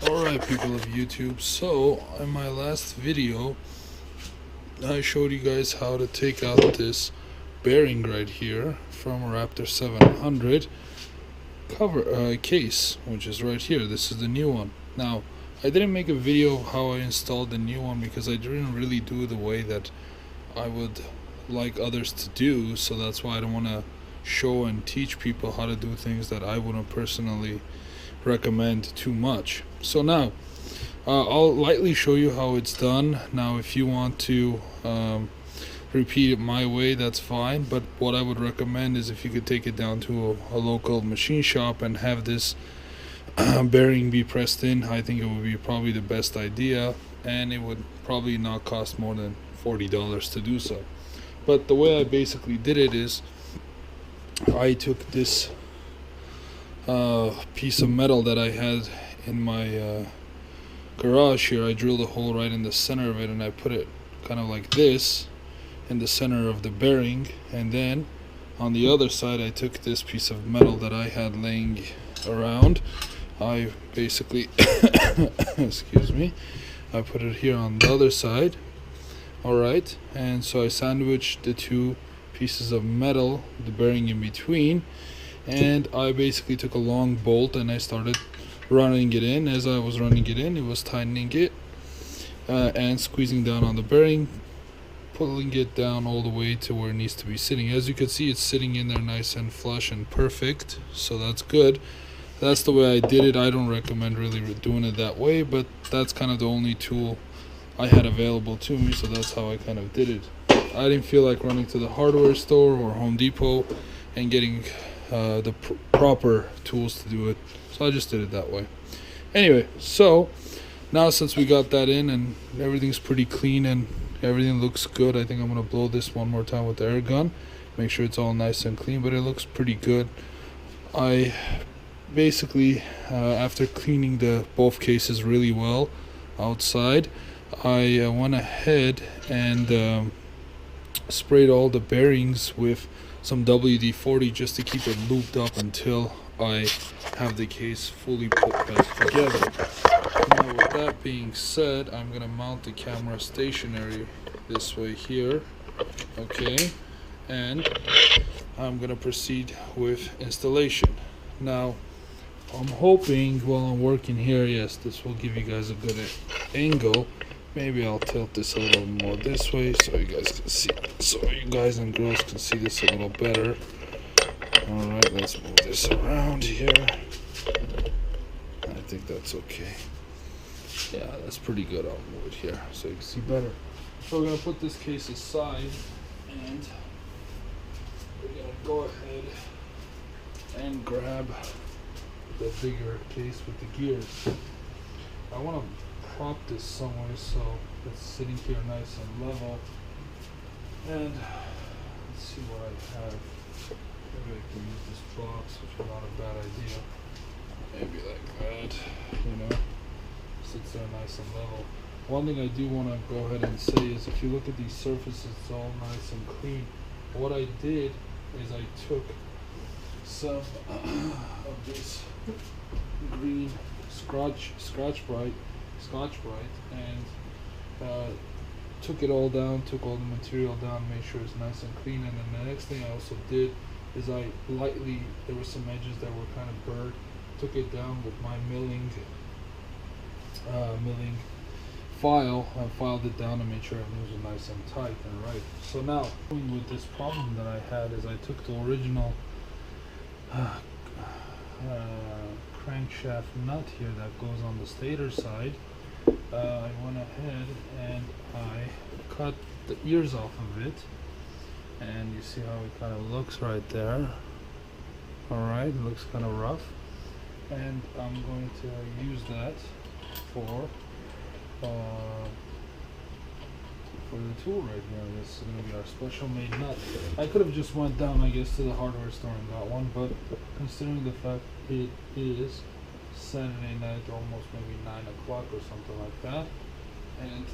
Alright, people of YouTube, so in my last video I showed you guys how to take out this bearing right here from a Raptor 700 cover case, which is right here. This is the new one. Now, I didn't make a video of how I installed the new one because I didn't really do the way that I would like others to do, so that's why I don't want to show and teach people how to do things that I wouldn't personally recommend too much. So now I'll lightly show you how it's done. Now if you want to repeat it my way, that's fine, but what I would recommend is if you could take it down to a local machine shop and have this bearing be pressed in. I think it would be probably the best idea, and it would probably not cost more than $40 to do so. But the way I basically did it is I took this piece of metal that I had in my garage here. I drilled a hole right in the center of it, and I put it kind of like this in the center of the bearing, and then on the other side I took this piece of metal that I had laying around. I basically excuse me, I put it here on the other side. Alright, and so I sandwiched the two pieces of metal, the bearing in between, and I basically took a long bolt and I started running it in. As I was running it in, it was tightening it and squeezing down on the bearing, pulling it down all the way to where it needs to be sitting. As you can see, it's sitting in there nice and flush and perfect, so that's good. That's the way I did it. I don't recommend really doing it that way, but that's kind of the only tool I had available to me, so that's how I kind of did it. I didn't feel like running to the hardware store or Home Depot and getting the proper tools to do it, so I just did it that way. Anyway, so now since we got that in and everything's pretty clean and everything looks good, I think I'm gonna blow this one more time with the air gun, make sure it's all nice and clean, but it looks pretty good. I basically after cleaning the both cases really well outside, I went ahead and sprayed all the bearings with some WD-40 just to keep it looped up until I have the case fully put back together. Now with that being said, I'm gonna mount the camera stationary this way here, okay, and I'm gonna proceed with installation. Now I'm hoping while I'm working here, yes, this will give you guys a good angle. Maybe I'll tilt this a little more this way so you guys can see, so you guys and girls can see this a little better. Alright, let's move this around here. I think that's okay. Yeah, that's pretty good. I'll move it here so you can see better. So we're going to put this case aside, and we're going to go ahead and grab the bigger case with the gears. I want to prop this somewhere so it's sitting here nice and level. And let's see what I have. Maybe I can use this box, which is not a bad idea. Maybe like that, you know, sits there nice and level. One thing I do want to go ahead and say is if you look at these surfaces, it's all nice and clean. What I did is I took some of this green Scotch Brite, and took it all down, took all the material down, made sure it's nice and clean. And then the next thing I also did is I lightly, there were some edges that were kind of burred, took it down with my milling file. I filed it down and made sure everything was nice and tight and right. So now, with this problem that I had is I took the original crankshaft nut here that goes on the stator side. I went ahead and I cut the ears off of it, and you see how it kind of looks right there. Alright, it looks kind of rough, and I'm going to use that for the tool right here. This is going to be our special made nut. I could have just went down, I guess, to the hardware store and got one, but considering the fact it is Saturday night, almost maybe 9 o'clock or something like that, and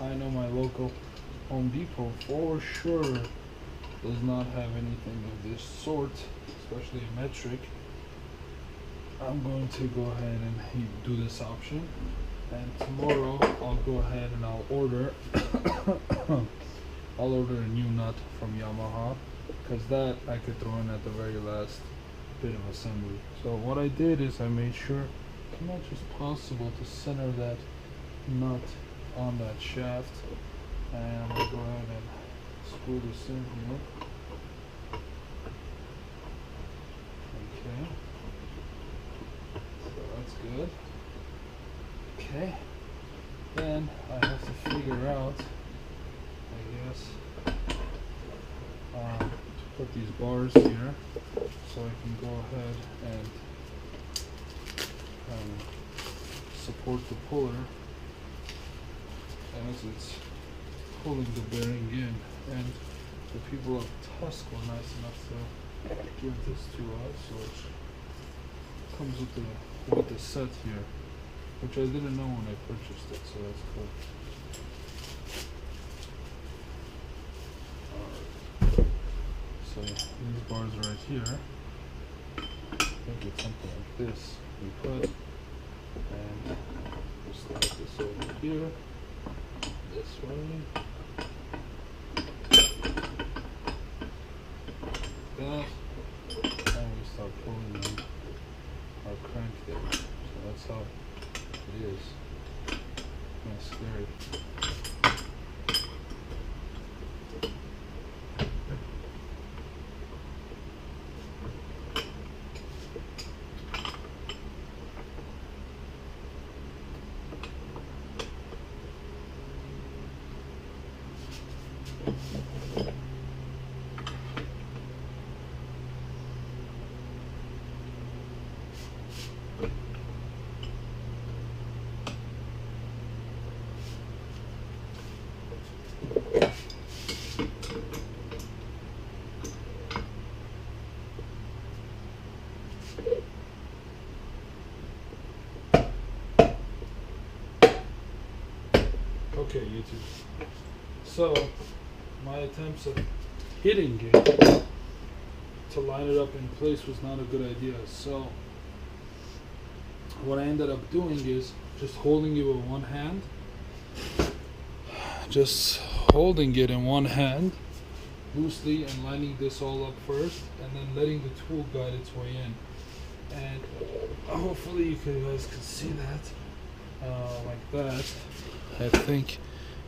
I know my local Home Depot for sure does not have anything of this sort, especially a metric. I'm going to go ahead and do this option, and tomorrow I'll go ahead and I'll order I'll order a new nut from Yamaha, because that I could throw in at the very last bit of assembly. So what I did is I made sure as much as possible to center that nut on that shaft, and I'm going to go ahead and screw this in here. Okay, so that's good. Okay, then I have to figure out, I guess, to put these bars here so I can go ahead and support the puller as it's pulling the bearing in. And the people of Tusk were nice enough to give this to us, so it comes with the set here, which I didn't know when I purchased it, so that's cool. Alright, so these bars are right here. I think it's something like this we put, and we'll slide this over here, this way. That, and we start pulling in our crank there. So that's how it is. Kind of scary. Okay, YouTube. So, my attempts at hitting it to line it up in place was not a good idea. So, what I ended up doing is just holding it with one hand. Just holding it in one hand loosely and lining this all up first, and then letting the tool guide its way in. And hopefully you guys can see that like that. I think,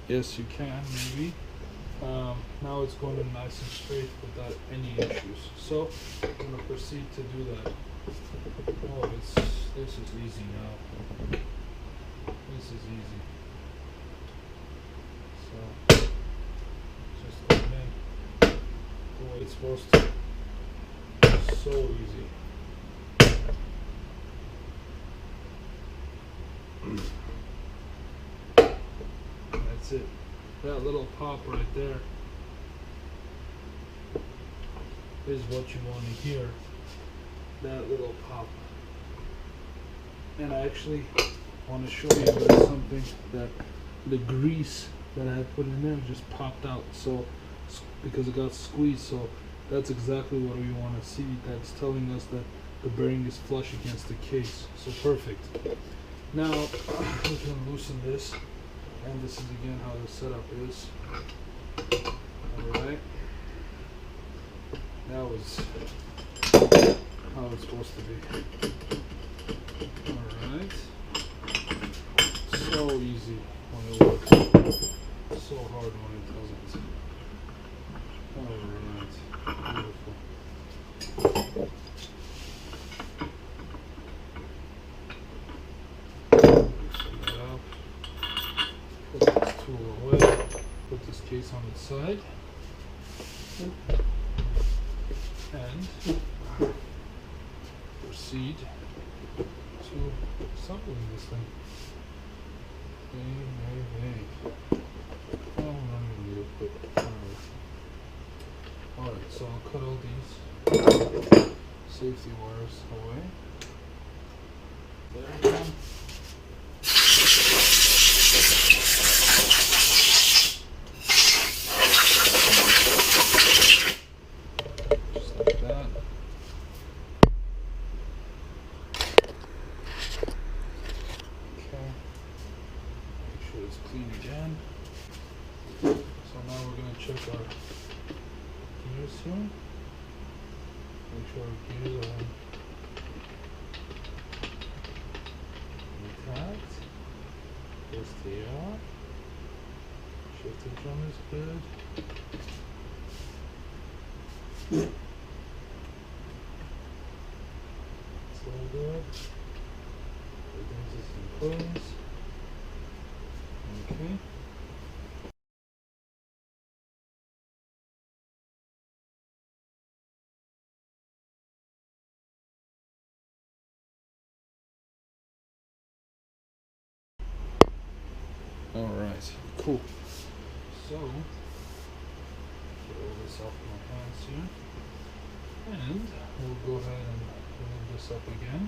yes, you can, maybe. Now it's going in nice and straight without any issues. So I'm going to proceed to do that. Oh, this is easy now. This is easy. So just going in the way it's supposed to. So easy. That's it. That little pop right there is what you want to hear. That little pop. And I actually want to show you guys something, that the grease that I had put in there just popped out, so because it got squeezed. So that's exactly what we want to see. That's telling us that the bearing is flush against the case. So perfect. Now we can loosen this, and this is again how the setup is. Alright, that was how it's supposed to be. Alright, so easy when it works, so hard when it doesn't. Alright, beautiful. Put this case on its side and proceed to assembling this thing. Bang. Oh, I don't even need to put. Alright, so I'll cut all these safety wires away. There we go. it's clean again. So now we're going to check our gears here. Make sure our gears are intact. Yes, they are. Shifter drum is good. It's all good. Everything's just in place. Okay. All right, cool. So, get all this off my hands here, and we'll go ahead and move this up again,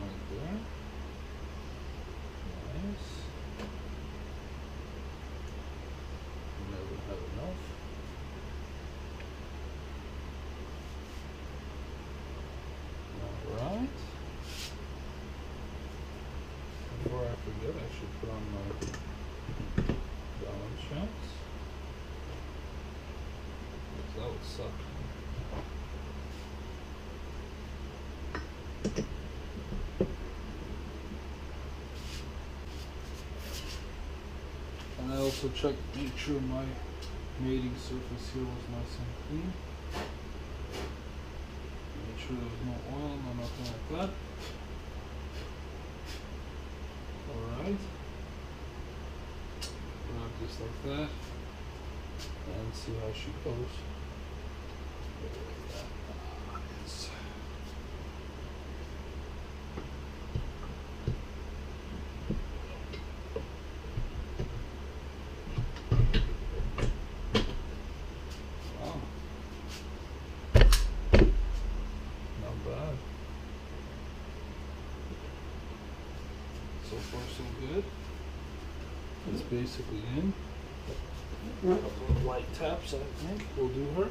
right there. Nice. Never have enough. All right. Before I forget, I should put on my balance shafts. Because that would suck. And I also checked, make sure my mating surface here was nice and clean. Make sure there was no oil, no nothing like that. Alright. Grab this like that. And see how she goes. Like that. Yes. Wow. Not bad. So far so good. It's basically in. A couple of light taps, I think, will do her.